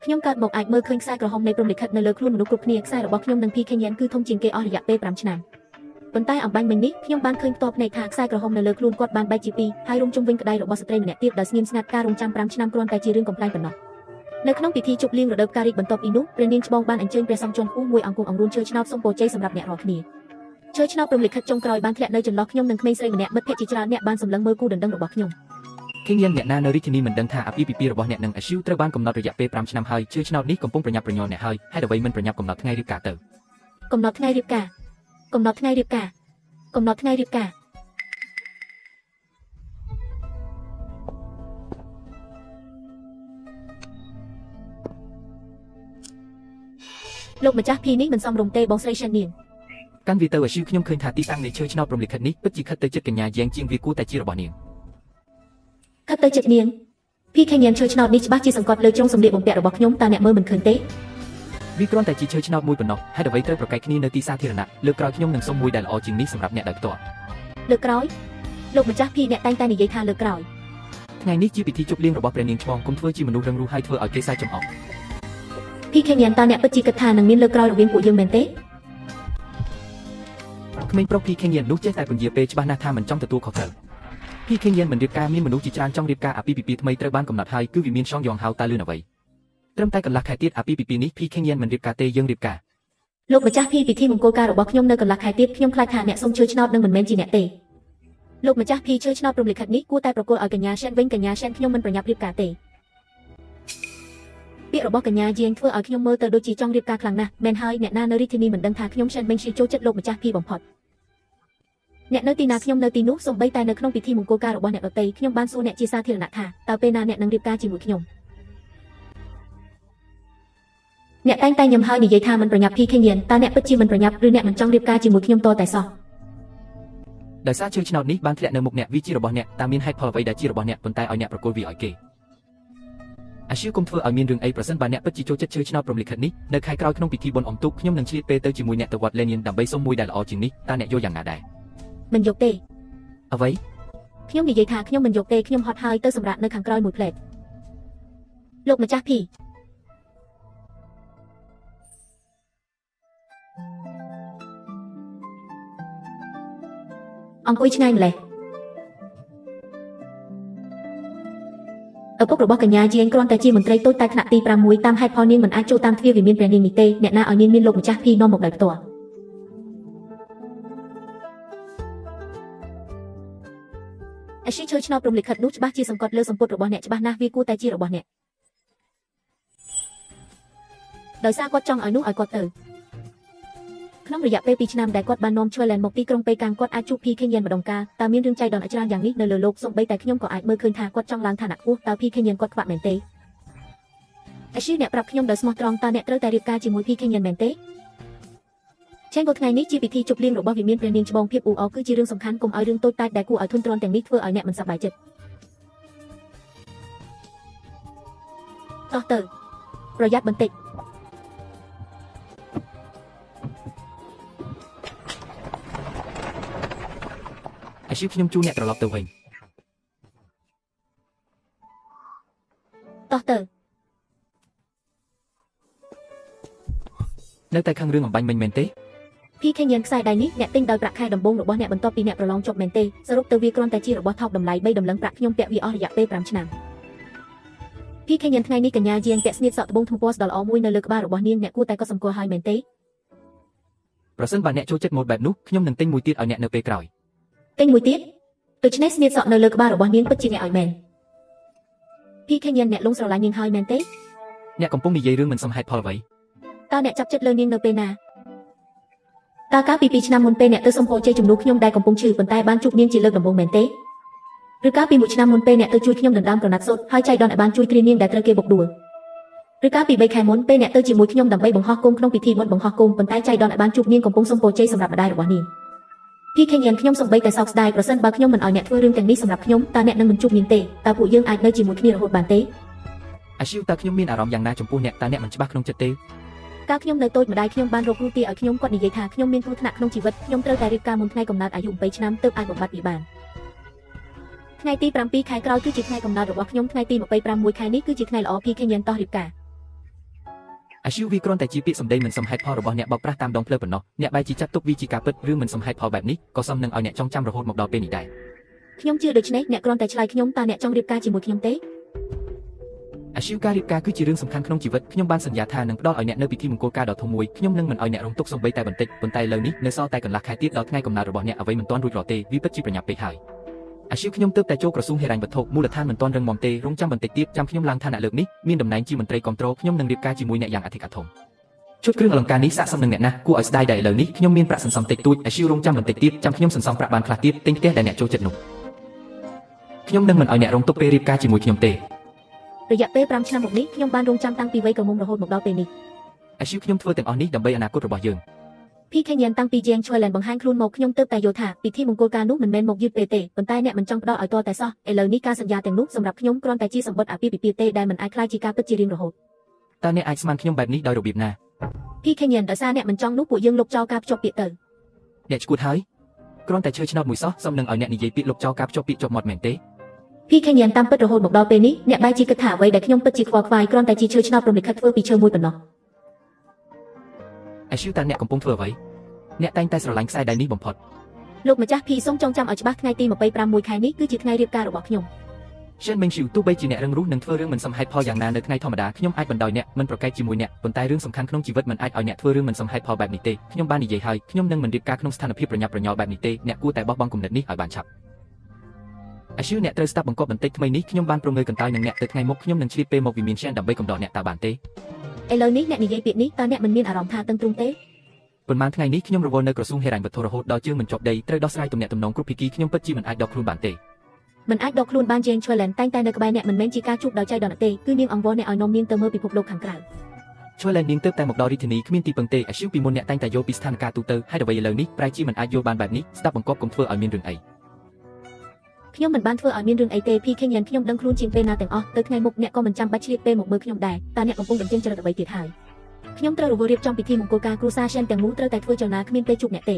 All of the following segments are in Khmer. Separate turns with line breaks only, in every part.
ខ្ញុំកើតមកអាចមើលឃើញខ្សែក្រហមនៃព្រំលិខិតនៅលើខ្លួនមនុស្សគ្រប់គ្នាខ្សែរបស់ខ្ញុំនិង PK ញ៉ានគឺធំជាងគេអស់រយៈពេល5ឆ្នាំប៉ុន្តែអំបញ្ញមិញនេះខ្ញុំបានឃើញផ្ទាល់ភ្នែកថាខ្សែក្រហមនៅលើខ្លួនគាត់បានបែកជាពីរហើយរុំជុំវិញក្តីរបស់ស្ត្រីម្នាក់ទៀតដែលស្ងៀមស្ងាត់ការរងចាំ5ឆ្នាំគ្រាន់តែជារឿងកំ pl ែងប៉ុណ្ណោះនៅក្នុងពិធីជប់លៀងរដូវការីបន្ទាប់ពីនោះព្រះនាងច្បងបានអញ្ជើញព្រះសង្ឃជាន់ខ្ពស់មួយអង្គអង្រួនឈើឆ្នោតសូមពរជ័យសម្រាប់អ្នករាល់គ្នាឈើឆ្នោតព្រំលិខិតចុងក្រោយបានធ្លាក់នៅចន្លោះខ្ញុំនិងក្មេងស្រីម្នាក់មិត្តភក្តិជាច្រើនអ្នកបានសម្លឹងមើលគូដណ្ដឹងរបស់ខ្ញុំខ
េងយ៉ាងអ្នកណានៅរាជធានីមិនដឹងថាអាពាហ៍ពិពាហ៍របស់អ្នកនឹងអាស៊ីវត្រូវបានកំណត់រយៈពេល5ឆ្នាំហើយឈើឆ្នោតនេះកំពុងប្រញាប់ប្រញាល់អ្នកហើយហេតុអ្វីមិនប្រញាប់កំណត់ថ្ងៃរៀបការទៅក
ំណត់ថ្ងៃរៀបការកំណត់ថ្ងៃរៀបការកំណត់ថ្ងៃរៀបការលោកម្ចាស់ភីនេះមិនសមរម្យទេបងស្រីសិននាងក
ាន់វាទៅអាស៊ីវខ្ញុំឃើញថាទីតាំងនៃឈើឆ្នោតព្រំលិខិតនេះពិតជាខិតទៅចិត្តកញ្ញាយ៉ាងជាងវាគួរតែជារបស់នាងខ
ិតទៅចិត្តនាងភីខេញ៉ានឈើឆ្នោតនេះច្បាស់ជាសង្កត់លើជ្រុងសម្លៀកបំពាក់របស់ខ្ញុំតើអ្នកមើលមិនឃើញទេវ
ាគ្រាន់តែជាឈើឆ្នោតមួយប៉ុណ្ណោះហេតុអ្វីត្រូវប្រកែកគ្នានៅទីសាធារណៈលើកក្រោយខ្ញុំនឹងសុំមួយដែលល្អជាងនេះសម្រាប់អ្នកដោយផ្ទាល់ល
ើកក្រោយលោកម្ចាស់ភីអ្នកតែងតែនិយាយថាលើកក្រោយ
ថ្ងៃនេះជាពិធីជប់លៀងរបស់ព្រះនាងច្បងគុំធ្វើជាមនុស្សរឹងរូសហើយធ្វើឲ្យគេសើចចំអក
ភីខេញ៉ានតើអ្នកពិតជាគិតថានឹងមានលើកក្រោយរវាងពួកយើងមែនទេក
្មេងប្រុសភីខេញ៉ាននោះចេះតែពន្យាពេលច្បាស់ណាស់ថាមិនចង់ទទួលខុសត្រូវភីខេញ៉ានមិនរៀបការមានមនុស្សជាច្រើនចង់រៀបការអាពាហ៍ពិពាហ៍ថ្មីត្រូវបានកំណត់ហើយគឺវាមានช่องយងហៅតើលឿនអ្វីត្រឹមតែកន្លះខែទៀតអាពាហ៍ពិពាហ៍នេះភីខេញ៉ានមិនរៀបការទេយើងរៀបការល
ោកម្ចាស់ភីពិធីមង្គលការរបស់ខ្ញុំនៅកន្លះខែទៀតខ្ញុំខ្លាចថាអ្នកសុំឈើឆ្នោតនឹងមិនមែនជាអ្នកទេលោកម្ចាស់ភីឈើឆ្នោតព្រំលិខិតនេះគួរតែប្រគល់ឲ្យកញ្ញាឈែនវិញកញ្ញាឈែនខ្ញុំមិនប្រញាប់រៀបការទេពាក្យរបស់កញ្ញាយាងធ្វើឲ្យខ្ញុំមើលទៅដូចជាចង់រៀបការខ្លាំងណាស់មែនហើយអ្នកណានៅរាជធានីមិនដឹងថាខ្ញុំឈែនវិញជាចូលចិត្តលោកម្ចាស់ភីបំផុតអ្នកនៅទីណាខ្ញុំនៅទីនោះសូម្បីតែនៅក្នុងពិធីមង្គលការរបស់អ្នកដទៃខ្ញុំបានសួរអ្នកជាសាធារណៈថាតើពេលណាអ្នកនឹងរៀបការជាមួយខ្ញុំអ្នកតែងតែញឹមហើយនិយាយថាមិនប្រញាប់ភីខេញ៉ានតើអ្នកពិតជាមិនប្រញាប់ឬអ្នកមិនចង់រៀបការជាមួយខ្ញុំតតែសោះ
ដោយសារឈើឆ្នោតនេះបានធ្លាក់នៅមុខអ្នកវាជារបស់អ្នកតើមានហេតុផលអ្វីដែលជារបស់អ្នកប៉ុន្តែឲ្យអ្នកប្រគល់វាឲ្យគេអាស៊ីវគុំធ្វើឲ្យមានរឿងអីប្រសិនបើអ្នកពិតជាចូលចិត្តឈើឆ្នោតព្រំលិខិតនេះនៅខែក្រោយក្នុងពិធីបុណ្យអុំទូកខ្ញុំនឹងឆ្លៀតពេលទៅជាមួយអ្នកទៅវត្តលេនីនដើម្បីសុំមួយដែលល្អជាងនេះតើអ្នកយកយ៉ាងណាដែរម
ិនយកទេ
អ្វី
ខ្ញុំនិយាយថាខ្ញុំមិនយកទេខ្ញុំហត់ហើយទៅសម្រាប់នៅខាងក្រោយមួយផ្លែតលោកម្ចាស់ភីអង្គុយឆ្ងាយម្លេះឪពុករបស់កញ្ញាជាងគ្រាន់តែជាមន្ត្រីតូចតែថ្នាក់ទី6តាមហេតុផលនាងមិនអាចចូលតាមទ្វារវិមានព្រះនាងនេះទេអ្នកណាឲ្យនាងមានលោកម្ចាស់ភីនាំមកដោយផ្ទាល់អាស៊ីឈើឆ្នោតព្រំលិខិតនោះច្បាស់ជាសង្កត់លើសម្ពុតរបស់អ្នកច្បាស់ណាស់វាគួរតែជារបស់អ្នកដោយសារគាត់ចង់ឲ្យនោះឲ្យគាត់ទៅក្នុងរយៈពេល2ឆ្នាំដែលគាត់បាននាំឈើឡែនមកទីក្រុងប៉េកាំងគាត់អាចជួបភីខេញ៉ានម្ដងការតើមានរឿងចៃដន្យច្រើនយ៉ាងនេះនៅលើលោកសូម្បីតែខ្ញុំក៏អាចមើលឃើញថាគាត់ចង់ឡើងឋានៈខ្ពស់តើភីខេញ៉ានគាត់ខ្វាក់មែនទេអាស៊ីអ្នកប្រាប់ខ្ញុំដោយស្មោះត្រង់តើអ្នកត្រូវតែរៀបការជាមួយភីខេញ៉ានមែនទេឆេងក៏ថ្ងៃនេះជាពិធីជប់លៀងរបស់វិមានព្រះនាងច្បងភាពអ៊ូអរគឺជារឿងសំខាន់កុំឲ្យរឿងតូចតាចដែលគួរឲ្យធុញទ្រាន់ទាំងនេះធ្វើឲ្យអ្នកមិនសប្បាយចិត្តតោះទៅប្រយ័ត្នបន្តិច
អាស៊ីវខ្ញុំជួអ្នកត្រឡប់ទៅវិញ
តោះទៅន
ៅតែខឹងរឿងអំបញ្ញមិញមែនទេភ
ីខេញ៉ានខ្សែដៃនេះអ្នកទិញដោយប្រាក់ខែដំបូងរបស់អ្នកបន្ទាប់ពីអ្នកប្រឡងចប់មែនទេសរុបទៅវាគ្រាន់តែជារបស់ថោកតម្លៃ3តម្លឹងប្រាក់ខ្ញុំពាក់វាអស់រយៈពេល5ឆ្នាំភីខេញ៉ានថ្ងៃនេះកញ្ញាជាងពាក់ស្នៀតសក់ត្បូងថ្មពណ៌ស្ដល្អមួយនៅលើក្បាលរបស់នាងអ្នកគួរតែកត់សម្គាល់ហើយមែនទេប
្រសិនបើអ្នកចូលចិត្តម៉ូដបែបនោះខ្ញុំនឹងទិញមួយទៀតឲ្យអ្នកនៅពេលក្រោយទ
ិញមួយទៀតដូច្នេះស្នៀតសក់នៅលើក្បាលរបស់នាងពិតជាអ្នកឲ្យមែនភីខេញ៉ានអ្នកលងស្រឡាញ់នាងហើយមែនទេ
អ្នកកំពុងនិយាយរឿងមិនសមហេតុផលអ្វី
តើអ្នកចាប់ចិត្តលើនាងនៅពេលណាតើកាលពី2ឆ្នាំមុនពេលអ្នកទៅសុំពរជ័យជំនួសខ្ញុំដែលកំពុងឈឺប៉ុន្តែបានជួបនាងជាលើកដំបូងមែនទេឬកាលពី1ឆ្នាំមុនពេលអ្នកទៅជួយខ្ញុំដណ្ដើមក្រណាត់សូត្រហើយចៃដន្យឲ្យបានជួយគ្រានាងដែលត្រូវគេបុកដួលឬកាលពី3ខែមុនពេលអ្នកទៅជាមួយខ្ញុំដើម្បីបង្ហោះគោមក្នុងពិធីបុណ្យបង្ហោះគោមប៉ុន្តែចៃដន្យឲ្យបានជួបនាងកំពុងសុំពរជ័យសម្រាប់ម្ដាយរបស់នាងភីខេញ៉ានខ្ញុំសូម្បីតែសោកស្ដាយប្រសិនបើខ្ញុំមិនឲ្យអ្នកធ្វើរឿងទាំងនេះសម្រាប់ខ្ញុំតើអ្នកនឹងមិនជួបនាងទេតើពួកយើងអាចនៅជាមួយគ្នារហូតបានទេ
អាស៊ីវតើខ្ញុំមានអារម្មណ៍យ៉ាងណាចំពោះអ្នកតើអ្នកមិនច្បាស់ក្នុងចិត្តទេ
កាលខ្ញុំនៅតូចម្ដាយខ្ញុំបានរកគ្រូទាឲ្យខ្ញុំគាត់និយាយថាខ្ញុំមានគ្រោះថ្នាក់ក្នុងជីវិតខ្ញុំត្រូវតែរៀបការមុនថ្ងៃកំណើតអាយុ8ឆ្នាំទើបអាចបំបត្តិវាបានថ្ងៃទី7ខែក្រោយគឺជាថ្ងៃកំណើតរបស់ខ្ញុំថ្ងៃទី26ខែនេះគឺជាថ្ងៃល្អភីខេញ៉ានតោះរៀបការ
អាស៊ីវវាគ្រាន់តែជាពាក្យសម្ដីមិនសមហេតុផលរបស់អ្នកបោកប្រាស់តាមដងផ្លូវប៉ុណ្ណោះអ្នកបែរជាចាត់ទុកវាជាការពិតឬមិនសមហេតុផលបែបនេះក៏សមនឹងឲ្យអ្នកចងចាំរហូតមកដល់ពេលនេះដែរ
ខ្ញុំជឿដូច្នេះអ្នកគ្រាន់តែឆ្លើយខ្ញុំតើអ្នកចង់រៀបការជាមួយខ្ញុំទេ
អាស៊ីវការរៀបការគឺជារឿងសំខាន់ក្នុងជីវិតខ្ញុំបានសន្យាថានឹងផ្ដល់ឲ្យអ្នកនៅពិធីមង្គលការដ៏ធំមួយខ្ញុំនឹងមិនឲ្យអ្នករងទុក្ខសូម្បីតែបន្តិចប៉ុន្តែឥឡូវនេះនៅសល់តែកន្លះខែទៀតដល់ថ្ងៃកំណើតរបស់អ្នកអ្វីមិនទាន់រួចរាល់ទេវាពិតជាប្រញាប់ពេកហើយអាស៊ីវខ្ញុំទើបតែចូលក្រសួងហិរញ្ញវត្ថុមូលដ្ឋានមិនទាន់រឹងមាំទេរងចាំបន្តិចទៀតចាំខ្ញុំឡើងឋានៈលើកនេះមានតំណែងជាមន្ត្រីគ្រប់គ្រងខ្ញុំនឹងរៀបការជាមួយអ្នកយ៉ាងអធិកអធមชุดគ្រឿងអលង្ការនេះស័ក្តិសមនឹងអ្នកណាគួរឲ្យស្ដាយដែរឥឡូវនេះខ្ញុំមានប្រាក់សន្សំតិចតួចអាស៊ីវរងចាំបន្តិចទៀតចាំខ្ញុំសន្សំប្រាក់បានខ្លះទៀតទិញផ្ទះដែលអ្នកចូលចិត្តនោះខ្ញុំនឹងមិនឲ្យអ្នករងទុក្ខពេលរៀបការជាមួយខ្ញុំទេ
រយៈពេល5ឆ្នាំមកនេះខ្ញុំបានរងចាំតាំងពីវ័យក្រមុំរហូតមកដល់ពេលនេះ
អាស៊ីវខ្ញុំធ្វើទាំងអស់នេះដើម្បីអនាគតរបស់យើង
PK ញ៉ានតាំងពី Jiang Chuilan បង្ហាញខ្លួនមកខ្ញុំទើបតែយល់ថាពិធីមង្គលការនោះមិនមែនមកយឺតពេកទេប៉ុន្តែអ្នកមិនចង់ផ្ដល់ឲ្យតតែសោះឥឡូវនេះការសន្យាទាំងនោះសម្រាប់ខ្ញុំគ្រាន់តែជាសម្បត្តិអាពាហ៍ពិពាហ៍ទេដែលមិនអាចខ្លាយជាការពិតជារៀងរហូត
តើអ្នកអាចស្មានខ្ញុំបែបនេះដោយរបៀបណា
PK ញ៉ានដោយសារអ្នកមិនចង់នោះពួកយើងលុបចោលការភ្ជាប់ពាក្យទៅ
អ្នកឈួតហើយគ្រាន់តែឈើឆ្នោតមួយសោះសមនឹងឲ្យអ្នកនិយាយពាក្យលុបចោលការភ្ជាប់ពាក្យជាប់មាត់មែនទេ
PK ញ៉ានតាមពិតរហូតមកដល់ពេលនេះអ្នកបែរជាគិតថាអ្វីដែលខ្ញុំពិតជាខ្វល់ខ្វាយគ្រាន់តែជាឈើឆ្នោតព្រមលិខិតធ្វើពីឈើមួយប៉ុណ្ណោះ
អាស៊ីវតើអ្នកកំពុងធ្វើអ្វីអ្នកតែងតែស្រឡាញ់ខ្សែដៃនេះបំផុត
លោកម្ចាស់ P សូមចងចាំឲ្យច្បាស់ថ្ងៃទី26ខែនេះគឺជាថ្ងៃរៀបការរបស់ខ្ញុំ
Shen Mengxiu ទោះបីជាអ្នករឹងរូសនឹងធ្វើរឿងមិនសមហេតុផលយ៉ាងណានៅថ្ងៃធម្មតាខ្ញុំអាចបណ្ដោយអ្នកមិនប្រកែកជាមួយអ្នកប៉ុន្តែរឿងសំខាន់ក្នុងជីវិតមិនអាចឲ្យអ្នកធ្វើរឿងមិនសមហេតុផលបែបនេះទេខ្ញុំបាននិយាយហើយខ្ញុំនឹងមិនរៀបការក្នុងស្ថានភាពប្រញាប់ប្រញាល់បែបនេះទេអ្នកគួរតែបោះបង់គំនិតនេះឲ្យបានឆាប់ អាស៊ីវអ្នកត្រូវស្ដាប់បង្គាប់បន្តិចថ្មីនេះខ្ញុំបានប្រងើយកន្តើយនឹងអ្នកទៅថ្ងៃមុខខ្ញុំនឹងឆ្លៀតពេលមកវិមាន Shen ដើម្បីកំដរអ្នកតើបានទេ
ឥឡូវនេះអ្នកនិយាយពាក្យនេះតើអ្នកមិនមានអារម្មណ៍ថាតឹងទ្រូងទេ
ប៉ុន្មានថ្ងៃនេះខ្ញុំរវល់នៅក្រសួងហិរញ្ញវត្ថុរហូតដល់ជើងមិនជាប់ដីត្រូវដោះស្រាយទំនាក់ទំនងគ្រប់ភាគីខ្ញុំពិតជាមិនអាចដកខ្លួនបានទេ
មិនអាចដកខ្លួនបាន Jiang Chuilan តែងតែនៅក្បែរអ្នកមិនមែនជាការជួបដោយចៃដន្យទេគឺនាងអង្វរអ្នកឲ្យនាំនាងទៅមើលពិភពលោកខាងក្រៅ
ជួយលែងនាងទៅតែមកដល់រាជធានីគ្មានទីពឹងទេអាស៊ីវពីមុនអ្នកតែងតែយល់ពីស្ថានភាពទូទៅហើយអ្វីឥឡូវនេះប្រែជាមិនអាចយល់បានបែបនេះស្ដាប់បង្គាប់កុំធ្វើឲ្យមានរឿងអី
ខ្ញុំមិនបានធ្វើឲ្យមានរឿងអីទេ PK ញ៉ានខ្ញុំដឹងខ្លួនជាងពេលណាទាំងអស់ទៅថ្ងៃមុខអ្នកក៏មិនចាំបាច់ឆ្លៀតពេលមកមើលខ្ញុំដែរតើអ្នកកំពុងបញ្ចេញចរិតអ្វីទៀតហើយខ្ញុំត្រូវរវល់រៀបចំពិធីមង្គលការគ្រួសារ Shen ទាំងមូលត្រូវតែធ្វើចលនាគ្មានពេលជួបអ្នកទេ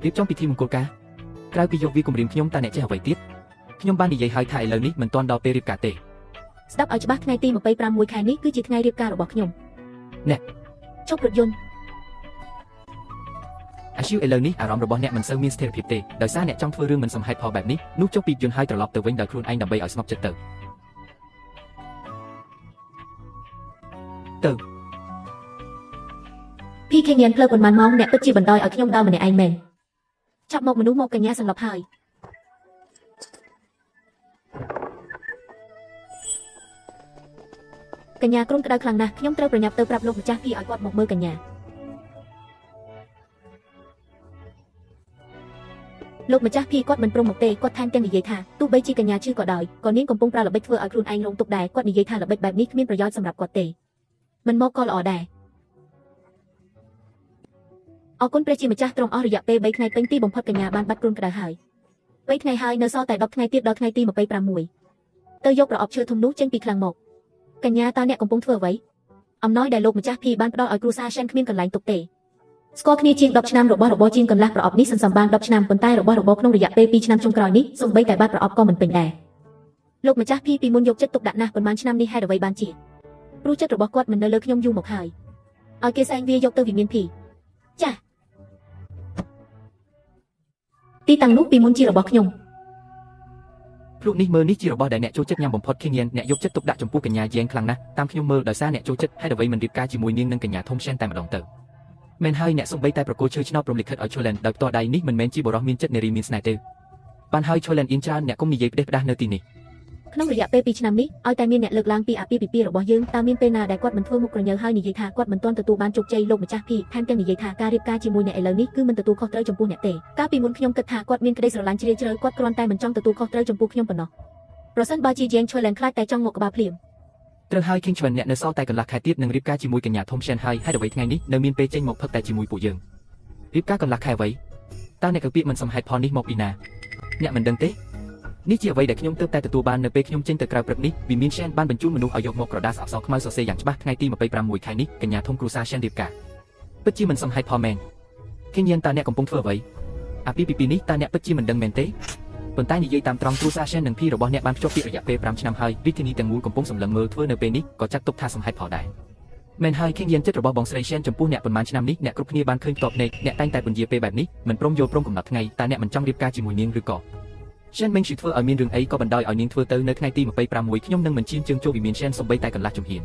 រៀបចំពិធីមង្គលការក្រៅពីយកវាគម្រាមខ្ញុំតើអ្នកចេះអ្វីទៀតខ្ញុំបាននិយាយហើយថាឥឡូវនេះមិនទាន់ដល់ពេលរៀបការទេ
ស្ដាប់ឲ្យច្បាស់ថ្ងៃទី26ខែនេះគឺជាថ្ងៃរៀបការរបស់ខ្ញុំ
អ្នក
ជប់រថយន្ត
អាស៊ីវឥឡូវនេះអារម្មណ៍របស់អ្នកមិនសូវមានស្ថិរភាពទេដោយសារអ្នកចង់ធ្វើរឿងមិនសមហេតុផលបែបនេះនោះចុះពីយន្តហើយត្រឡប់ទៅវិញដោយខ្លួនឯងដើម្បីឲ្យស្ងប់ចិត្តទៅ
PK ញ៉ានផ្លូវប៉ុន្មានម៉ោងអ្នកពិតជាបណ្ដោយឲ្យខ្ញុំដល់ម្នាក់ឯងមែនចាប់មកមនុស្សមកកញ្ញាសន្លប់ហើយកញ្ញាគ្រុនក្តៅខ្លាំងណាស់ខ្ញុំត្រូវប្រញាប់ទៅប្រាប់លោកម្ចាស់ P ឲ្យគាត់មកមើលកញ្ញា លោកម្ចាស់ P គាត់មិនព្រមមកទេគាត់ថែមទាំងនិយាយថាទោះបីជាកញ្ញាឈឺក៏ដោយក៏នាងកំពុងប្រើល្បិចធ្វើឲ្យខ្លួនឯងរងទុក្ខដែរគាត់និយាយថាល្បិចបែបនេះគ្មានប្រយោជន៍សម្រាប់គាត់ទេមិនមកក៏ល្អដែរអរគុណព្រះជាម្ចាស់ទ្រង់អស់រយៈពេល3ថ្ងៃពេញទីបំផុតកញ្ញាបានបាត់គ្រុនក្តៅហើយ3ថ្ងៃហើយនៅសល់តែ10ថ្ងៃទៀតដល់ថ្ងៃទី26ទៅយកប្រអប់ឈើធំនោះចេញពីឃ្លាំងមកកញ្ញាតើអ្នកកំពុងធ្វើអ្វីអំណោយដែលលោកម្ចាស់ P បានផ្ដល់ឲ្យគ្រួសារ Shen គ្មានកន្លែងទុកទេស្គាល់គ្នាជាង10ឆ្នាំរបស់របរជាងកន្លះប្រអប់នេះសន្សំបាន10ឆ្នាំប៉ុន្តែរបស់របរក្នុងរយៈពេល2ឆ្នាំចុងក្រោយនេះសូម្បីតែបាត់ប្រអប់ក៏មិនពេញដែរលោកម្ចាស់ P ពីមុនយកចិត្តទុកដាក់ណាស់ប៉ុន្មានឆ្នាំនេះហេតុអ្វីបានជាព្រោះចិត្តរបស់គាត់មិននៅលើខ្ញុំយូរមកហើយឲ្យគេសែងវាយកទៅវិមាន P ចាស់ទីតាំងនោះពីមុនជារបស់ខ្ញុំ
ភ្លុកនេះមើលនេះជារបស់ដែលអ្នកចូលចិត្តញ៉ាំបំផុត King Yan អ្នកយកចិត្តទុកដាក់ចំពោះកញ្ញា Jiang ខ្លាំងណាស់តាមខ្ញុំមើលដោយសារអ្នកចូលចិត្តហើយអ្វីមិនរៀបការជាមួយនាងនិងកញ្ញាធំ Shen តែម្ដងទៅមែនហើយអ្នកសំបីតែប្រគល់ឈើឆ្នោតព្រមលិខិតឲ្យ Chuilan ដោយផ្ទាល់ដៃនេះមិនមែនជាបរិសុទ្ធមានចិត្តនារីមានស្នេហ៍ទេបានហើយ Chuilan អ៊ីនច្រើនអ្នកកុំនិយាយផ្ដេសផ្ដាស់នៅទីនេះ ក្នុងរយៈពេល2ឆ្នាំនេះឲ្យតែមានអ្នកលើកឡើងពីអាពាហ៍ពិពាហ៍របស់យើងតើមានពេលណាដែលគាត់មិនធ្វើមុខក្រញើហើយនិយាយថាគាត់មិនទាន់ទទួលបានជោគជ័យលោកម្ចាស់ P ថែមទាំងនិយាយថាការរៀបការជាមួយអ្នកឥឡូវនេះគឺមិនទទួលខុសត្រូវចំពោះអ្នកទេកាលពីមុនខ្ញុំគិតថាគាត់មានក្តីស្រឡាញ់ជ្រាលជ្រៅគាត់គ្រាន់តែមិនចង់ទទួលខុសត្រូវចំពោះខ្ញុំប៉ុណ្ណោះប្រសិនបើជា Jiang Chuilan ខ្លាចតែចង់មកក្បាលភ្លាម ត្រូវហើយ King Chuan អ្នកនៅសល់តែកន្លះខែទៀតនឹងរៀបការជាមួយកញ្ញាធំ Shen ហើយអ្វីថ្ងៃនេះនៅមានពេលចេញមកផឹកតែជាមួយពួកយើងរៀបការកន្លះខែអ្វីតើអ្នកកពាកមិនសមហេតុផលនេះមកពីណាអ្នកមិនដឹងទេនេះជាអ្វីដែលខ្ញុំទើបតែទទួលបាននៅពេលខ្ញុំចេញទៅក្រៅព្រឹកនេះវិមាន Shen បានបញ្ជូនមនុស្សឲ្យយកមកក្រដាសអក្សរខ្មៅសរសេរយ៉ាងច្បាស់ថ្ងៃទី26ខែនេះកញ្ញាធំគ្រួសារ Shen រៀបការពិតជាមិនសមហេតុផលមែន King Yan តើអ្នកកំពុងធ្វើអ្វីអាពាហ៍ពិពាហ៍នេះតើអ្នកពិតជាមិនដឹងមែនទេ ប៉ុន្តែនិយាយតាមត្រង់គ្រូសាសែននិងភីរបស់អ្នកបានភ្ជាប់ពាក្យរយៈពេល5ឆ្នាំហើយរាជធានីទាំងមូលកំពុងសម្លឹងមើលធ្វើនៅពេលនេះក៏ចាត់ទុកថាសំហេតុផលដែរមែនហើយខៀងយានចិត្តរបស់បងស្រី Shen ចំពោះអ្នកប៉ុន្មានឆ្នាំនេះអ្នកគ្រប់គ្នាបានឃើញតបភ្នែកអ្នកតែងតែពន្យាពេលបែបនេះមិនព្រមយល់ព្រមកំណត់ថ្ងៃតើអ្នកមិនចង់រៀបការជាមួយនាងឬក៏ Shen មិនជួយធ្វើឲ្យមានរឿងអីក៏បណ្ដោយឲ្យនាងធ្វើទៅនៅថ្ងៃទី26ខ្ញុំនឹងមិនជៀនជើងចូលវិមាន Shen សំបីតែកន្លះជំហាន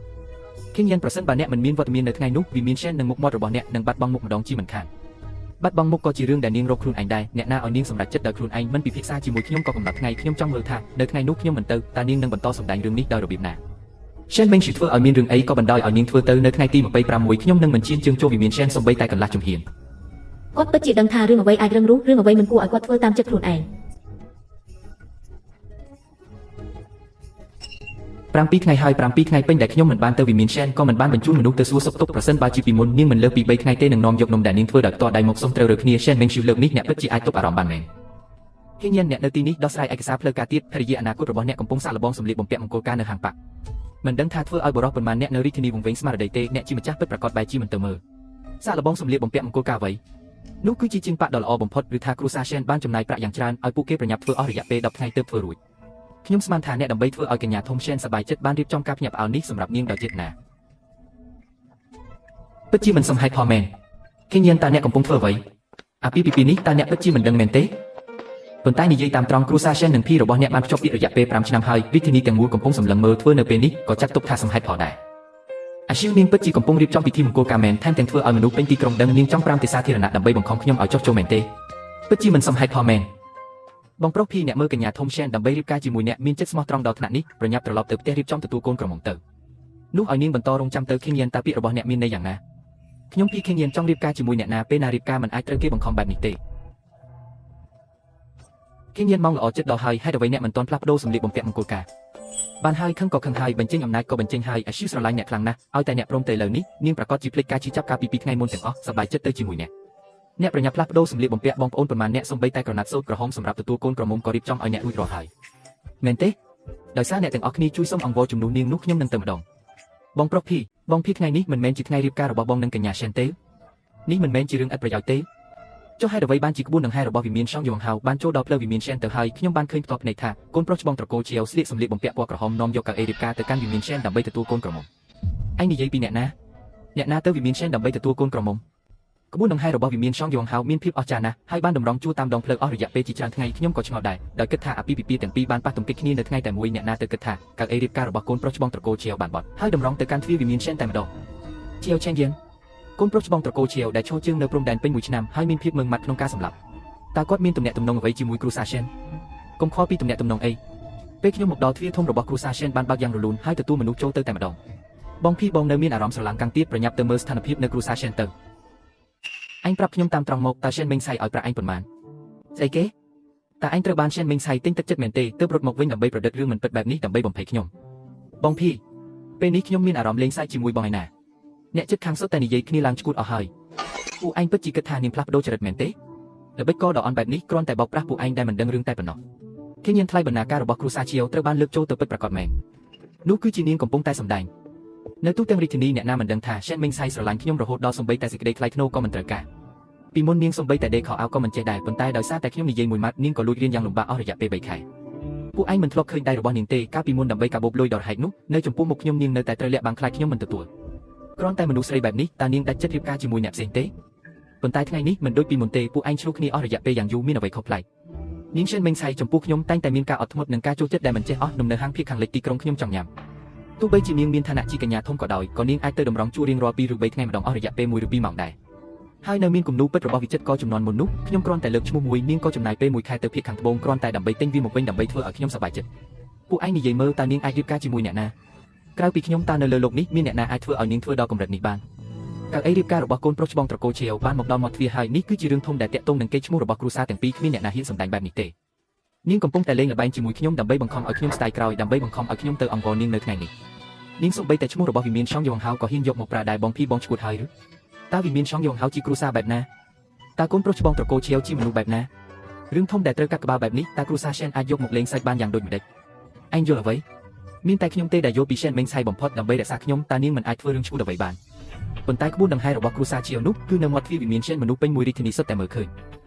ខៀងយានប្រសិនបើអ្នកមិនមានវត្តមាននៅថ្ងៃនោះវិមាន Shen នឹងមុខមាត់របស់អ្នកនឹងបាត់បង់មុខម្ដងជាមិនខានបាត់បង់មុខក៏ជារឿងដែលនាងរកខ្លួនឯងដែរអ្នកណាឲ្យនាងសម្រេចចិត្តដោយខ្លួនឯងមិនពិភាក្សាជាមួយខ្ញុំក៏កំណត់ថ្ងៃខ្ញុំចង់មើលថានៅថ្ងៃនោះខ្ញុំមិនទៅតើនាងនឹងបន្តសម្ដែងរឿងនេះដោយរបៀបណា Shen មិនជួយធ្វើឲ្យមានរឿងអីក៏បណ្ដោយឲ្យនាងធ្វើទៅនៅថ្ងៃទី26ខ្ញុំនឹងមិនជៀនជើងចូលវិមាន Shen សំបីតែកន្លះជំហាន
គាត់ពិតជាដឹងថារឿងអ្វីអាចរឹងរូសរឿងអ្វីមិនគួរឲ្យគាត់ធ្វើតាមចិត្តខ្លួនឯង
7ថ្ងៃហើយ7ថ្ងៃពេញដែលខ្ញុំមិនបានទៅវិមាន Shen ក៏មិនបានបញ្ជូនមនុស្សទៅសួរសុខទុក្ខប្រសិនបើជាពីមុននាងមិនលើសពី3ថ្ងៃទេនឹងនាំយកនំដែលនាងធ្វើដោយផ្ទាល់ដៃមកសុំត្រូវរើគ្នា Shen មិនជួយលើកនេះអ្នកពិតជាអាចទប់អារម្មណ៍បានមែនហេញញ៉ានអ្នកនៅទីនេះដោះស្រាយឯកសារផ្លូវការទៀតភរិយាអនាគតរបស់អ្នកកំពុងសាកល្បងសម្លៀកបំពាក់មង្គលការនៅហាងប៉ាក់មិនដឹងថាធ្វើឲ្យបរិសុទ្ធប៉ុន្មានអ្នកនៅរាជធានីវង្វេងស្មារតីទេអ្នកជាម្ចាស់ពិតប្រាកដបែរជាមិនទៅមើលសាកល្បងសម្លៀកបំពាក់មង្គលការអ្វីនោះគឺជាជាងប៉ាក់ដ៏ល្អបំផុតឬថាគ្រូសា Shen បានចំណាយប្រាក់យ៉ាងច្រើនឲ្យពួកគេប្រញាប់ធ្វើអស់រយៈពេល10ថ្ងៃទើបធ្វើរួចខ្ញុំស្មានថាអ្នកដើម្បីធ្វើឲ្យកញ្ញាធំ Shen សប្បាយចិត្តបានរៀបចំការភ្ញាក់ផ្អើលនេះសម្រាប់នាងដោយចេតនាពិតជាមិនសមហេតុផលមែនគេញ៉ាំតើអ្នកកំពុងធ្វើអ្វីអាពីពីនេះតើអ្នកពិតជាមិនដឹងមែនទេប៉ុន្តែនិយាយតាមត្រង់គ្រូសា Shen និងភីរបស់អ្នកបានភ្ជាប់ពាក្យរយៈពេល5ឆ្នាំហើយរាជធានីទាំងមូលកំពុងសម្លឹងមើលធ្វើនៅពេលនេះក៏ចាត់ទុកថាសមហេតុផលដែរអាជីវនាងពិតជាកំពុងរៀបចំពិធីមង្គលការមែនថែមទាំងធ្វើឲ្យមនុស្សពេញទីក្រុងដឹងនាងចង់ប្រាំទេសាធារណៈដើម្បីបង្ខំខ្ញុំឲ្យចុះចូលមែនទេពិតជាមិនសមហេតុផលមែនបងប្រុសភីអ្នកមើលកញ្ញាធំ Shen ដើម្បីរៀបការជាមួយអ្នកមានចិត្តស្មោះត្រង់ដល់ថ្នាក់នេះប្រញាប់ត្រឡប់ទៅផ្ទះរៀបចំទទួលកូនក្រមុំទៅនោះឲ្យនាងបន្តរងចាំទៅខៀងយានតើពាក្យរបស់អ្នកមានន័យយ៉ាងណាខ្ញុំភីខៀងយានចង់រៀបការជាមួយអ្នកណាពេលណារៀបការមិនអាចត្រូវគេបង្ខំបែបនេះទេខៀងយានមកល្អចិត្តដល់ហើយហេតុអ្វីអ្នកមិនទាន់ផ្លាស់ប្ដូរសម្លៀកបំពាក់មង្គលការបានហើយខឹងក៏ខឹងហើយបញ្ចេញអំណាចក៏បញ្ចេញហើយអាជីវស្រឡាញ់អ្នកខ្លាំងណាស់ឲ្យតែអ្នកព្រមទៅឥឡូវនេះនាងប្រកាសជាភ្លេចការជិះចាប់ការពី2ថ្ងៃមុនទាំងអស់សប្បាយចិត្តទៅជាមួយអ្នកប្រញាប់ផ្លាស់ប្ដូរសម្លៀកបំពាក់បងប្អូនប្រមាណអ្នកសំបីតែក្រណាត់សូត្រក្រហមសម្រាប់ទទួលកូនក្រមុំក៏រៀបចំឲ្យអ្នករួចរាល់ហើយមែនទេដោយសារអ្នកទាំងអស់គ្នាជួយសុំអង្វរជំនួសនាងនោះខ្ញុំនឹងទៅម្ដងបងប្រុសភីបងភីថ្ងៃនេះមិនមែនជាថ្ងៃរៀបការរបស់បងនិងកញ្ញា Shen ទេនេះមិនមែនជារឿងឥតប្រយោជន៍ទេចុះហេតុអ្វីបានជាក្បួនដង្ហែរបស់វិមាន Song Yong Hao បានចូលដល់ផ្លូវវិមាន Shen ទៅហើយខ្ញុំបានឃើញផ្ទាល់ភ្នែកថាកូនប្រុសច្បងត្រកូលជាវស្លៀកសម្លៀកបំពាក់ពណ៌ក្រហមនាំយកកៅអីរៀបការទៅកាន់វិមាន Shen ដើម្បីទទួលកូនក្រមុំឯងនិយាយពីអ្នកណាទៅវិមាន Shen ដើម្បីទទួលកូនក្រមុំក្បួនដង្ហែរបស់វិមាន Song Yong Hao មានភាពអស្ចារ្យណាស់ហើយបានតម្រង់ជួរតាមដងផ្លូវអស់រយៈពេលជាច្រើនថ្ងៃខ្ញុំក៏ឆ្ងល់ដែរដោយគិតថាអាពាហ៍ពិពាហ៍ទាំងពីរបានប៉ះទង្គិចគ្នានៅថ្ងៃតែមួយអ្នកណាទៅគិតថាកៅអីរៀបការរបស់កូនប្រុសច្បងត្រកូលជាវបានបត់ហើយតម្រង់ទៅកាន់ទ្វារវិមាន Shen តែម្ដងជាវឆេងយានកូនប្រុសច្បងត្រកូលជាវដែលឈរជើងនៅព្រំដែនពេញមួយឆ្នាំហើយមានភាពម៉ឺងម៉ាត់ក្នុងការសម្លាប់តើគាត់មានទំនាក់ទំនងអ្វីជាមួយគ្រូសា Shen កុំខកពីទំនាក់ទំនងអីពេលខ្ញុំមកដល់ទ្វារធំរបស់គ្រូសា Shen បានបើកយ៉ាងរលូនហើយទទួលមនុស្សចូលទៅតែម្ដងបងភីបងនៅមានអារម្មណ៍ស្រឡាំងកាំងទៀតប្រញាប់ទៅមើលស្ថានភាពនៅគ្រូសា Shen ទៅអញប្រាប់ខ្ញុំតាមត្រង់មកតើ Shen មេងសៃឲ្យប្រាក់អញប៉ុន្មានស្អីគេតើអញត្រូវបាន Shen មេងសៃទិញទឹកចិត្តមែនទេទើបរត់មកវិញដើម្បីប្រឌិតរឿងមិនពិតបែបនេះដើម្បីបំភ័យខ្ញុំបងភីពេលនេះខ្ញុំមានអារម្មណ៍លេងសើចជាមួយបងឯណាអ្នកចិត្តខាងសុទ្ធតែនិយាយគ្នាឡើងឈួតអស់ហើយពួកឯងពិតជាគិតថានាងផ្លាស់ប្ដូរចរិតមែនទេល្បិចកដ៏អន់បែបនេះគ្រាន់តែបោកប្រាស់ពួកឯងដែលមិនដឹងរឿងតែប៉ុណ្ណោះគេញៀនថ្លៃបណ្ណាការរបស់គ្រូសាជាវត្រូវបានលើកចូលទៅពិតប្រាកដមែននោះគឺជានាងកំពុងតែសម្ដែងនៅទូទាំងរាជធានីអ្នកណាមិនដឹងថា Shen មេងសៃស្រឡាញ់ខ្ញុំរហូតដល់សំបីតែសេចក្តីថ្លៃថ្នូរក៏មិនត្រូវការពីមុននាងសំបីតែដេកខោអាវក៏មិនចេះដែរប៉ុន្តែដោយសារតែខ្ញុំនិយាយមួយម៉ាត់នាងក៏លួចរៀនយ៉ាងលំបាកអស់រយៈពេល3ខែពួកឯងមិនធ្លាប់ឃើញដៃរបស់នាងទេកាលពីមុនដើម្បីកាបូបលុយដល់ហែកនោះនៅចំពោះមុខខ្ញុំនាងនៅតែត្រូវលាក់បាំងខ្លាចខ្ញុំមិនទទួលគ្រាន់តែមនុស្សស្រីបែបនេះតើនាងដាច់ចិត្តរៀបការជាមួយអ្នកផ្សេងទេប៉ុន្តែថ្ងៃនេះមិនដូចពីមុនទេពួកឯងឆ្លុះគ្នាអស់រយៈពេលយ៉ាងយូរមានអ្វីខុសប្លែកនាង Shen មេងសៃចំពោះខ្ញុំតែងតែមានការអត់ធ្មត់និងការចូលចិត្តដែលមិនចេះអស់នំនៅហាងភៀកខាងលិចទីក្រុងខ្ញុំចង់ញ៉ាំទោះបីជានាងមានឋានៈជាកញ្ញាធំក៏ដោយក៏នាងអាចទៅតម្រង់ជួររៀងរាល់2ឬ3ថ្ងៃម្ដងអស់រយៈពេល1ឬ2ម៉ោងដែរហើយនៅមានគំនូរពិតរបស់វិចិត្រក៏ចំនួនមុននោះខ្ញុំគ្រាន់តែលើកឈ្មោះមួយនាងក៏ចំណាយពេល1ខែទៅភៀកខាងត្បូងគ្រាន់តែដើម្បីទិញវាមកវិញដើម្បីធ្វើឲ្យខ្ញុំសប្បាយចិត្តពួកឯងនិយាយមើលតើនាងអាចរៀបការជាមួយអ្នកណាក្រៅពីខ្ញុំតើនៅលើលោកនេះមានអ្នកណាអាចធ្វើឲ្យនាងធ្វើដល់កម្រិតនេះបានកៅអីរៀបការរបស់កូនប្រុសច្បងត្រកូលជាវបានមកដល់មាត់ទ្វារហើយនេះគឺជារឿងធំដែលតាក់ទងនឹងកេរ្តិ៍ឈ្មោះរបស់គ្រួសារទាំងពីរគ្មានអ្នកណាហ៊ានសម្ដែងបែបនេះទេនាងកំពុងតែលេងល្បែងជាមួយខ្ញុំដើម្បីបង្ខំឲ្យខ្ញុំស្ដាយក្រោយដើម្បីបង្ខំឲ្យខ្ញុំទៅអង្វរនាងនៅថ្ងៃនេះនាងសូម្បីតែឈ្មោះរបស់វិមាន Song Yong Hao ក៏ហ៊ានយកមកប្រើដែរបងភីបងឈួតហើយឬតើវិមាន Song Yong Hao ជាគ្រួសារបែបណាតើកូនប្រុសច្បងត្រកូលជាវជាមនុស្សបែបណារឿងធំដែលត្រូវកាត់ក្បាលបែបនេះតើគ្រួសារ Shen អាចយកមកលេងសើចបានយ៉ាងដូចម្ដេចឯងយល់អ្វីមានតែខ្ញុំទេដែលយល់ពី Shen មេងសៃបំផុតដើម្បីរក្សាខ្ញុំតើនាងមិនអាចធ្វើរឿងឈួតអ្វីបានប៉ុន្តែក្បួនដង្ហែរបស់គ្រួសារជាវនោះគឺនៅមាត់ទ្វារវិមាន Shen មនុស្សពេញមួយរាជធានីសុទ្ធតែមើលឃើញ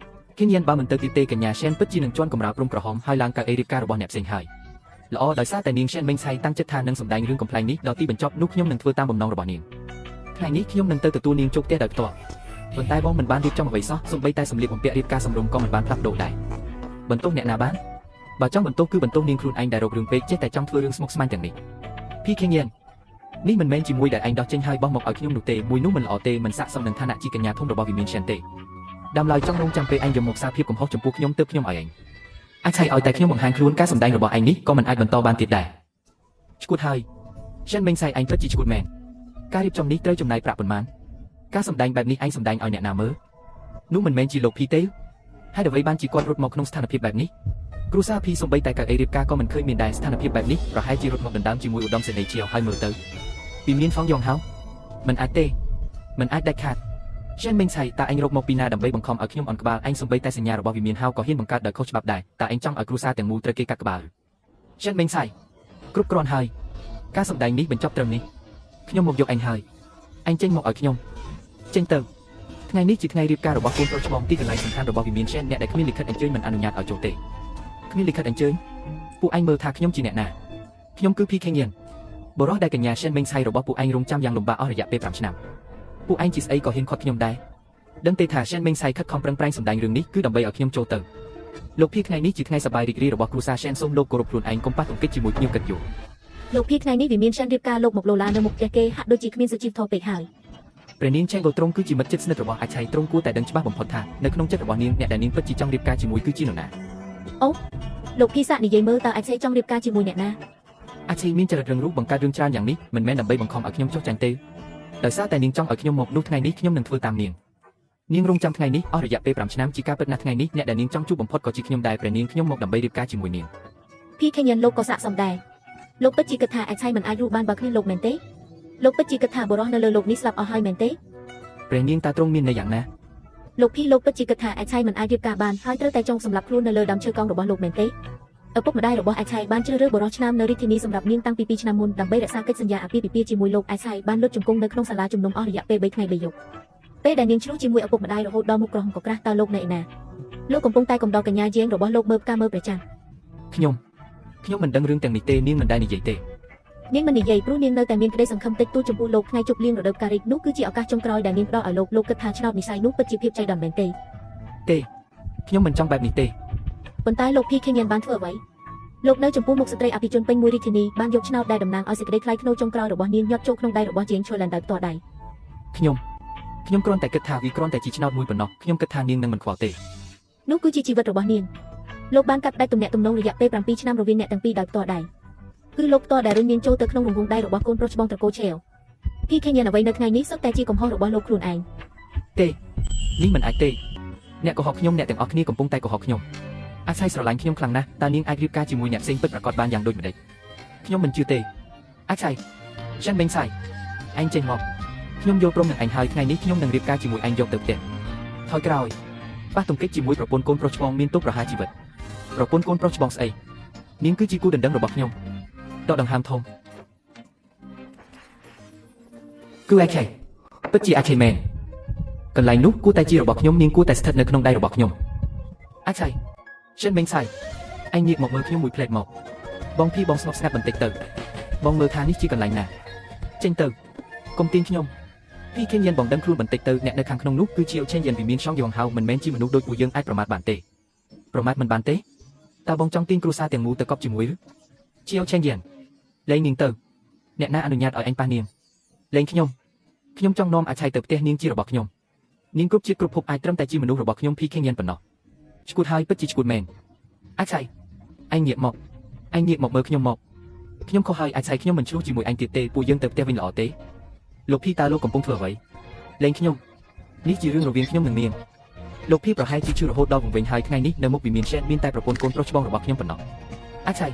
ឃើញបើមិនទៅទីទេកញ្ញា Shen ពិតជានឹងជន់កំរើព្រំក្រហមហើយឡើងកៅអីរៀបការរបស់អ្នកផ្សេងហើយល្អដោយសារតែនាង Shen មេងសៃតាំងចិត្តថានឹងសម្ដែងរឿងកំ pl ែងនេះដល់ទីបញ្ចប់នោះខ្ញុំនឹងធ្វើតាមបំណងរបស់នាងថ្ងៃនេះខ្ញុំនឹងទៅទទួលនាងជោគផ្ទះដោយផ្ទាល់ប៉ុន្តែបងមិនបានរៀបចំអ្វីសោះសូម្បីតែសម្លៀកបំពាក់រៀបការសម្រុំក៏មិនបានផ្លាស់ប្ដូរដែរបន្ទោសអ្នកណាបានបើចង់បន្ទោសគឺបន្ទោសនាងខ្លួនឯងដែលរករឿងពេកចេះតែចង់ធ្វើរឿងស្មុគស្មាញទាំងនេះភីខេងៀននេះមិនមែនជាមួយដែលឯងដោះចេញហើយបោះមកឲ្យខ្ញុំនោះទេមួយនោះមិនល្អទេមិនស័ក្តិសមនឹងឋានៈជាកញ្ញាធំរបស់វិមាន Shen ទេដើមឡើយចង់រងចាំពេលឯងយកមកសារភាពកំហុសចំពោះខ្ញុំទើបខ្ញុំឲ្យឯងអាចឆៃឲ្យតែខ្ញុំបង្ហាញខ្លួនការសម្ដែងរបស់ឯងនេះក៏មិនអាចបន្តបានទៀតដែរឈួតហើយ Shen មេងសៃឯងពិតជាឈួតមែនការរៀបចំនេះត្រូវចំណាយប្រាក់ប៉ុន្មានការសម្ដែងបែបនេះឯងសម្ដែងឲ្យអ្នកណាមើលនោះមិនមែនជាលោកភីទេហើយអ្វីបានជាគាត់រត់មកក្នុងស្ថានភាពបែបនេះគ្រូសាភីសំបីតែកៅអីរៀបការក៏មិនឃើញមានដែរស្ថានភាពបែបនេះប្រហែលជារត់មកដណ្ដើមជាមួយឧត្តមសេនីយ៍ជាឲ្យមើលទៅពីមានហ្វងយ៉ងហៅមិនអាចទេមិនអាចដាច់ខាត Shen មេងសៃតើឯងរកមកពីណាដើម្បីបង្ខំឲ្យខ្ញុំអន់ក្បាលឯងសំបីតែសញ្ញារបស់វិមានហៅក៏ហ៊ានបង្កើតដោយខុសច្បាប់ដែរតើឯងចង់ឲ្យគ្រូសាទាំងមូលត្រូវគេកាត់ក្បាល Shen មេងសៃគ្រប់គ្រាន់ហើយការសម្ដែងនេះបញ្ចប់ត្រឹមនេះខ្ញុំមកយកឯងហើយឯងចេញមកឲ្យខ្ញុំចេញទៅថ្ងៃនេះជាថ្ងៃរៀបការរបស់កូនប្រុសច្បងទីកន្លែងសំខាន់របស់វិមាន Shen អ្នកដែលគ្មានលិខិតអញ្ជើញមិនអនុញ្ញាតឲ្យចូលទេគ្មានលិខិតអញ្ជើញពួកឯងមើលថាខ្ញុំជាអ្នកណាខ្ញុំគឺភីខេងៀនបរិះដែលកញ្ញា Shen មេងសៃរបស់ពួកឯងរងចាំយ៉ាងលំបាកអស់រយៈពេល5ឆ្នាំពួកឯងជាស្អីក៏ហ៊ានខាត់ខ្ញុំដែរដឹងទេថា Shen មេងសៃខិតខំប្រឹងប្រែងសម្ដែងរឿងនេះគឺដើម្បីឲ្យខ្ញុំចូលទៅលោកភីថ្ងៃនេះជាថ្ងៃសប្បាយរីករាយរបស់គ្រួសារ Shen សូមលោកគោរពខ្លួនឯងកុំប៉ះទង្គិចជាមួយខ្ញុំកិត្តិយសល
ោកភីថ្ងៃនេះវិមាន Shen រៀបការលោកមកលោឡានៅមុខផ្ទះគេហាក់ដូចជាគ្មានសុជីវធម៌ពេកហើយ
ព្រះនាង Cheng ត្រង់គឺជាមិត្តជិតស្និទ្ធរបស់អាចឆៃត្រង់គួរតែដឹងច្បាស់បំផុតថានៅក្នុងចិត្តរបស់នាងអ្នកដែលនាងពិតជាចង់រៀបការជាមួយគឺជានរណាអ
ូលោកភីសាក់និយាយមើលតើអាចឆៃចង់រៀបការជាមួយអ្នកណាអ
ាចឆៃមានចរិតរឹងរូសបង្កើតរឿងច្រើនយ៉ាងនេះមិនមែនដើម្បីបង្ខំឲ្យខ្ញុំចុះចាញ់ទេដោយសារតែនាងចង់ឲ្យខ្ញុំមកនោះថ្ងៃនេះខ្ញុំនឹងធ្វើតាមនាងនាងរងចាំថ្ងៃនេះអស់រយៈពេល5ឆ្នាំជាការពិតណាស់ថ្ងៃនេះអ្នកដែលនាងចង់ជួបបំផុតក៏ជាខ្ញុំដែរព្រះនាងខ្ញុំមកដើម្បីរៀបការជាមួយនាងភ
ីខេញៀនលោកក៏សាក់សំដែរលោកពិតជាគិតថាអាចឆៃមិនអាចរស់បានបើគ្មានលោកមែនទេលោកពិតជាគិតថាបរិះនៅលើលោកនេះស្លាប់អស់ហើយមែនទេព
្រះនាងតើទ្រង់មានន័យយ៉ាងណាល
ោកភីលោកពិតជាគិតថាអាចឆៃមិនអាចរៀបការបានហើយត្រូវតែចង់សម្លាប់ខ្លួននៅលើដើមឈើកោងរបស់លោកមែនទេឪពុកម្ដាយរបស់អាចឆៃបានជ្រើសរើសបរិះឆ្នាំនៅរាជធានីសម្រាប់នាងតាំងពី2ឆ្នាំមុនដើម្បីរក្សាកិច្ចសន្យាអាពាហ៍ពិពាហ៍ជាមួយលោកអាចឆៃបានលុតជង្គង់នៅក្នុងសាលាជំនុំអស់រយៈពេល3ថ្ងៃ3យប់ពេលដែលនាងឆ្លុះជាមួយឪពុកម្ដាយរហូតដល់មុខក្រហមកក្រាស់តើលោកនៅឯណាលោកកំពុងតែកំដរកញ្ញាយាងរបស់លោកមើលផ្កាមើលព្រះច័ន្ទខ
្ញុំមិនដឹងរឿងទាំងនេះទេនាងមិនដែលនិយាយទេ
នាងមិននិយាយព្រោះនាងនៅតែមានក្តីសង្ឃឹមតិចតួចចំពោះលោកថ្ងៃជប់លៀងរដូវការីនោះគឺជាឱកាសចុងក្រោយដែលនាងផ្ដល់ឲ្យលោកគិតថាឆ្នោតនិស័យនោះពិតជាភាពចៃដន្យមែនទេខ
្ញុំមិនចង់បែបនេះទេ
ប៉ុន្តែលោកភីខេញៀនបានធ្វើអ្វីលោកនៅចំពោះមុខស្ត្រីអភិជនពេញមួយរាជធានីបានយកឆ្នោតដែលតំណាងឲ្យសេចក្តីថ្លៃថ្នូរចុងក្រោយរបស់នាងញាត់ចូលក្នុងដៃរបស់ជាងឈើឡែនដោយផ្ទាល់ដៃ
ខ្ញុំគ្រាន់តែគិតថាវាគ្រាន់តែជាឆ្នោតមួយប៉ុណ្ណោះខ្ញុំគិតថានាងនឹងមិនខ្វល់ទេ
នោះគឺជាជីវិតរបស់នាងលោកបានកាត់ផ្ដាច់ទំនាក់ទំនងរយៈពេល7ឆ្នាំរវាងអ្នកទាំងពីរដោយផ្ទាល់ដៃគឺលោកផ្ទាល់ដែលរុញនាងចូលទៅក្នុងរង្វង់ដៃរបស់កូនប្រុសច្បងត្រកូលឆេវភីខេញៀនអ្វីនៅថ្ងៃនេះសុទ្ធតែជាកំហុសរបស់លោកខ្លួនឯង
ទេនេះមិនអាចទេអ្នកកុហកខ្ញុំអ្នកទាំងអស់គ្នាកំពុងតែកុហកខ្ញុំអាចឆៃស្រឡាញ់ខ្ញុំខ្លាំងណាស់តើនាងអាចរៀបការជាមួយអ្នកផ្សេងពិតប្រាកដបានយ៉ាងដូចម្តេចខ្ញុំមិនជឿទេអាចឆៃ Shen មេងសៃឯងចេញមកខ្ញុំយល់ព្រមនឹងឯងហើយថ្ងៃនេះខ្ញុំនឹងរៀបការជាមួយឯងយកទៅផ្ទះហើយក្រោយប៉ះទង្គិចជាមួយប្រពន្ធកូនប្រុសច្បងមានទោសប្រហារជីវិតប្រពន្ធកូនប្រុសច្បងស្អីនាងគឺជាគូដណ្ដឹងរបស់ខ្ញុំដកដង្ហើមធំគឺអាចឆៃពិតជាអាចឆៃមែនកន្លែងនោះគួរតែជារបស់ខ្ញុំនាងគួរតែស្ថិតនៅក្នុងដៃរបស់ខ្ញុំអាចឆៃ Shen មេងសៃឯងងាកមកមើលខ្ញុំមួយផ្លែកមកបងភីបងស្ងប់ស្ងាត់បន្តិចទៅបងមើលថានេះជាកន្លែងណាចេញទៅកុំទាញខ្ញុំភីខេញៀនបងដឹងខ្លួនបន្តិចទៅអ្នកនៅខាងក្នុងនោះគឺជាឆេងយិនវិមានឆងយងហៅមិនមែនជាមនុស្សដូចពួកយើងអាចប្រមាថបានទេប្រមាថមិនបានទេតើបងចង់ទាញគ្រួសារទាំងមូលទៅកប់ជាមួយឬជាឆេងយិនលែងនាងទៅអ្នកណាអនុញ្ញាតឲ្យឯងប៉ះនាងលែងខ្ញុំចង់នាំអាចឆៃទៅផ្ទះនាងជារបស់ខ្ញុំនាងគ្រប់ជាតិគ្រប់ភពអាចត្រឹមតែជាមនុស្សរបស់ខ្ញុំភីខេញៀនប៉ុណ្ណោះឈួតហើយពិតជាឈួតមែនអាចឆៃឯងងាកមកមើលខ្ញុំមកខ្ញុំខុសហើយអាចឆៃខ្ញុំមិនឆ្លោះជាមួយឯងទៀតទេពួកយើងទៅផ្ទះវិញល្អទេលោកភីតើលោកកំពុងធ្វើអ្វីលែងខ្ញុំនេះជារឿងរវាងខ្ញុំនិងនាងលោកភីប្រហែលជាជឿរហូតដល់វង្វេងហើយថ្ងៃនេះនៅមុខវិមាន Shen មានតែប្រពន្ធកូនប្រុសច្បងរបស់ខ្ញុំប៉ុណ្ណោះអាចឆៃ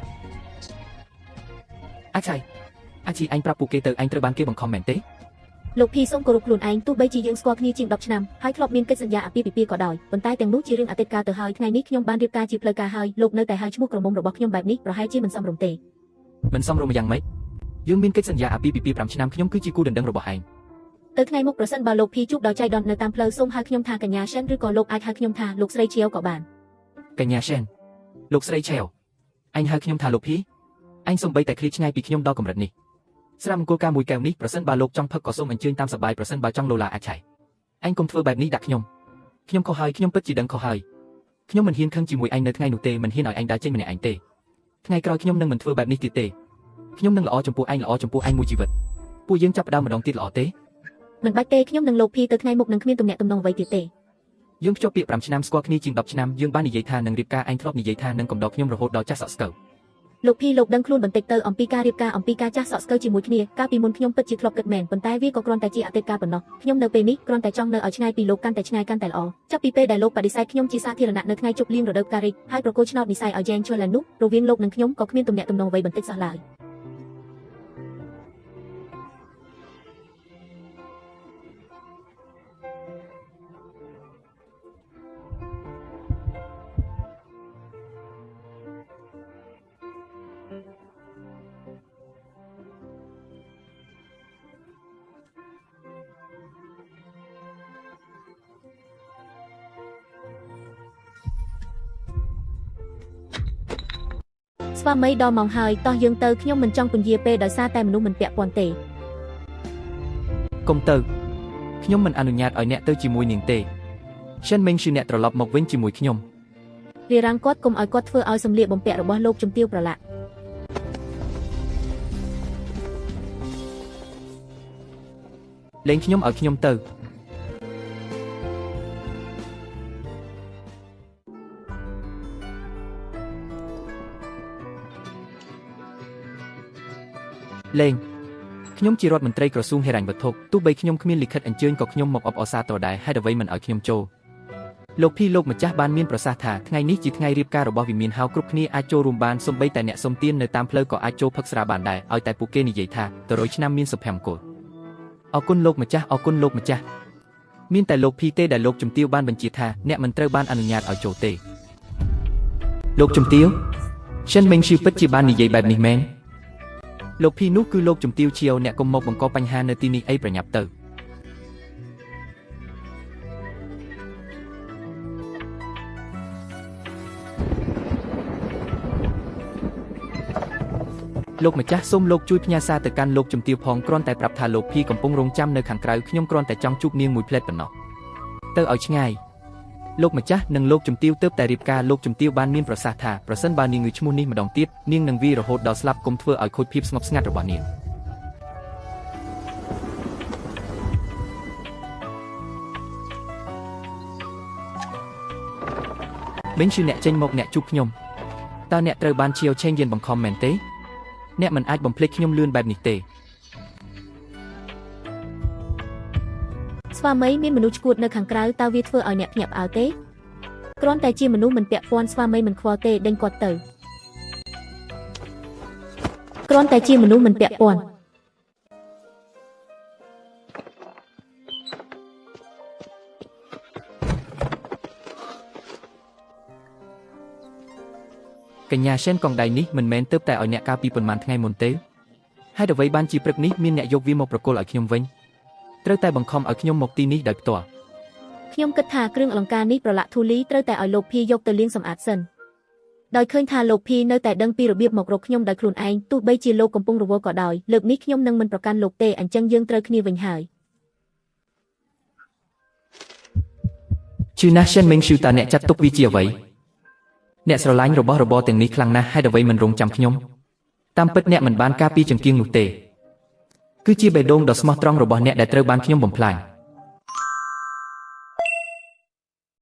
ឯងប្រាប់ពួកគេទៅឯងត្រូវបានគេបង្ខំមែនទេល
ោកភីសូមគោរពខ្លួនឯងទោះបីជាយើងស្គាល់គ្នាជាង10ឆ្នាំហើយធ្លាប់មានកិច្ចសន្យាអាពាហ៍ពិពាហ៍ក៏ដោយប៉ុន្តែទាំងនោះជារឿងអតីតកាលទៅហើយថ្ងៃនេះខ្ញុំបានរៀបការជាផ្លូវការហើយលោកនៅតែហៅឈ្មោះក្រមុំរបស់ខ្ញុំបែបនេះប្រហែលជាមិនសមរម្យទេម
ិនសមរម្យយ៉ាងម៉េចយើងមានកិច្ចសន្យាអាពាហ៍ពិពាហ៍5ឆ្នាំខ្ញុំគឺជាគូដណ្ដឹងរបស់ឯង
ទៅថ្ងៃមុខប្រសិនបើលោកភីជួបដល់ចៃដន្យនៅតាមផ្លូវសូមហៅខ្ញុំថាកញ្ញាសិនឬក៏លោកអាចហៅខ្ញុំថាលោកស្រីជាវក៏បានក
ញ្ញាសិនលោកស្រីឆាវអញហៅខ្ញុំថាលោកភីអញសំបីតែឃ្លាឆ្ងាយពីខ្ញុំដល់កម្រិតនេះស្រាំអង្គការមួយកែវនេះប្រសិនបើលោកចង់ផឹកក៏សូមអញ្ជើញតាមសប្បាយប្រសិនបើចង់លោឡាអាចឆៃអញកុំធ្វើបែបនេះដាក់ខ្ញុំខុសហើយខ្ញុំពិតជាដឹងខុសហើយខ្ញុំមិនហ៊ានខឹងជាមួយអញនៅថ្ងៃនោះទេមិនហ៊ានឲ្យអញដើរចេញម្នាក់ឯងទេថ្ងៃក្រោយខ្ញុំនឹងមិនធ្វើបែបនេះទៀតទេខ្ញុំនឹងល្អចំពោះអញមួយជីវិតពួកយើងចាប់ផ្ដើមម្ដងទៀតល្អទេ
មិនបាច់ទេខ្ញុំនឹងលោកភីទៅថ្ងៃមុខនឹងគ្មានទំនាក់ទំនងអ្វីទៀតទេ
យើងភ្ជាប់ពាក្យ5ឆ្នាំស្គាល់គ្នាជាង10ឆ្នាំយើងបាននិយាយថានឹងរៀបការអញធ្លាប់និយាយថានឹងកំដរខ្ញុំរហូតដល់ចាស់សក់ស្កូវ
លោកភីលោកដឹងខ្លួនបន្តិចទៅអំពីការរៀបការអំពីការចាស់សក់ស្កូវជាមួយគ្នាកាលពីមុនខ្ញុំពិតជាធ្លាប់គិតមែនប៉ុន្តែវាក៏គ្រាន់តែជាអតីតកាលប៉ុណ្ណោះខ្ញុំនៅពេលនេះគ្រាន់តែចង់នៅឲ្យឆ្ងាយពីលោកកាន់តែឆ្ងាយកាន់តែល្អចាប់ពីពេលដែលលោកបដិសេធខ្ញុំជាសាធារណៈនៅថ្ងៃជប់លៀងរដូវការីកហើយប្រកួតឆ្នោតនិស័យឲ្យ Jane Cholan នោះរវាងលោកនិងខ្ញុំក៏គ្មានទំនាក់ទំនងអ្វីបន្តិចសោះឡើយ ស្វាមីដល់ម៉ោងហើយតោះយើងទៅខ្ញុំមិនចង់ពន្យាពេលដោយសារតែមនុស្សមិនពាក់ព័ន្ធទេ
កុំទៅខ្ញុំមិនអនុញ្ញាតឲ្យអ្នកទៅជាមួយនាងទេសិនមិញជាអ្នកត្រឡប់មកវិញជាមួយខ្ញុំ
រារាំងគាត់កុំឲ្យគាត់ធ្វើឲ្យសម្លៀកបំពាក់របស់លោកជំទាវប្រឡាក់
លេងខ្ញុំឲ្យខ្ញុំទៅ លេងខ្ញុំជារដ្ឋមន្ត្រីក្រសួងហិរញ្ញវត្ថុទោះបីខ្ញុំគ្មានលិខិតអញ្ជើញក៏ខ្ញុំមកអបអរសាទរដែរហេតុអ្វីមិនឲ្យខ្ញុំចូលលោកភីលោកម្ចាស់បានមានប្រសាសន៍ថាថ្ងៃនេះជាថ្ងៃរៀបការរបស់វិមានហៅគ្រប់គ្នាអាចចូលរួមបានសូម្បីតែអ្នកសុំទាននៅតាមផ្លូវក៏អាចចូលផឹកស្រាបានដែរឲ្យតែពួកគេនិយាយថាទៅ100ឆ្នាំមានសុភមង្គលអរគុណលោកម្ចាស់មានតែលោកភីទេដែលលោកជំទាវបានបញ្ជាថាអ្នកមិនត្រូវបានអនុញ្ញាតឲ្យចូលទេលោកជំទាវសិនមិញឈឺពិតជាបាននិយាយបែបនេះមែន លោកភីនោះគឺលោកជំទាវជាវអ្នកកុំមកបង្កបញ្ហានៅទីនេះអីប្រញាប់ទៅលោកម្ចាស់សូមលោកជួយផ្ញើសារទៅកាន់លោកជំទាវផងគ្រាន់តែប្រាប់ថាលោកភីកំពុងរងចាំនៅខាងក្រៅខ្ញុំគ្រាន់តែចង់ជួបនាងមួយផ្លែតប៉ុណ្ណោះទៅឲ្យឆ្ងាយលោកម្ចាស់និងលោកជំទាវទើបតែរៀបការលោកជំទាវបានមានប្រសាសន៍ថាប្រសិនបើនាងងើយឈ្មោះនេះម្ដងទៀតនាងនឹងវាយរហូតដល់ស្លាប់កុំធ្វើឲ្យខូចភាពស្ងប់ស្ងាត់របស់នាងមិញជាអ្នកចេញមកអ្នកជួបខ្ញុំតើអ្នកត្រូវបានជាវឆេងយានបង្ខំមែនទេអ្នកមិនអាចបំភ្លេចខ្ញុំលឿនបែបនេះទេ
ស្វាមីមានមនុស្សឈួតនៅខាងក្រៅតើវាធ្វើឲ្យអ្នកភ្ញាក់ផ្អើលទេគ្រាន់តែជាមនុស្សមិនពាក់ព័ន្ធស្វាមីមិនខ្វល់ទេដេញគាត់ទៅគ្រាន់តែជាមនុស្សមិនពាក់ព័ន្ធ
កញ្ញាសិនកងដៃនេះមិនមែនទៅតែឲ្យអ្នកកាលពីប៉ុន្មានថ្ងៃមុនទេហើយអ្វីបានជាព្រឹកនេះមានអ្នកយកវាមកប្រគល់ឲ្យខ្ញុំវិញត្រូវតែបង្ខំឲ្យខ្ញុំមកទីនេះដោយផ្ទាល់
ខ្ញុំគិតថាគ្រឿងអលង្ការនេះប្រឡាក់ធូលីត្រូវតែឲ្យលោកភីយកទៅលាងសម្អាតសិនដោយឃើញថាលោកភីនៅតែដឹងពីរបៀបមករកខ្ញុំដោយខ្លួនឯងទោះបីជាលោកកំពុងរវល់ក៏ដោយលើកនេះខ្ញុំនឹងមិនប្រកាន់លោកទេអញ្ចឹងយើងត្រូវគ្នាវិញហើយ
ជឿណាស់សិនមិញស៊ូតាអ្នកចាត់ទុកវាជាអ្វីអ្នកស្រឡាញ់របស់របរទាំងនេះខ្លាំងណាស់ហើយអ្វីមិនរងចាំខ្ញុំតាមពិតអ្នកមិនបានការពីចង្គៀងនោះទេគឺជាបេះដូងដ៏ស្មោះត្រង់របស់អ្នកដែលត្រូវបានខ្ញុំបំផ្លាញ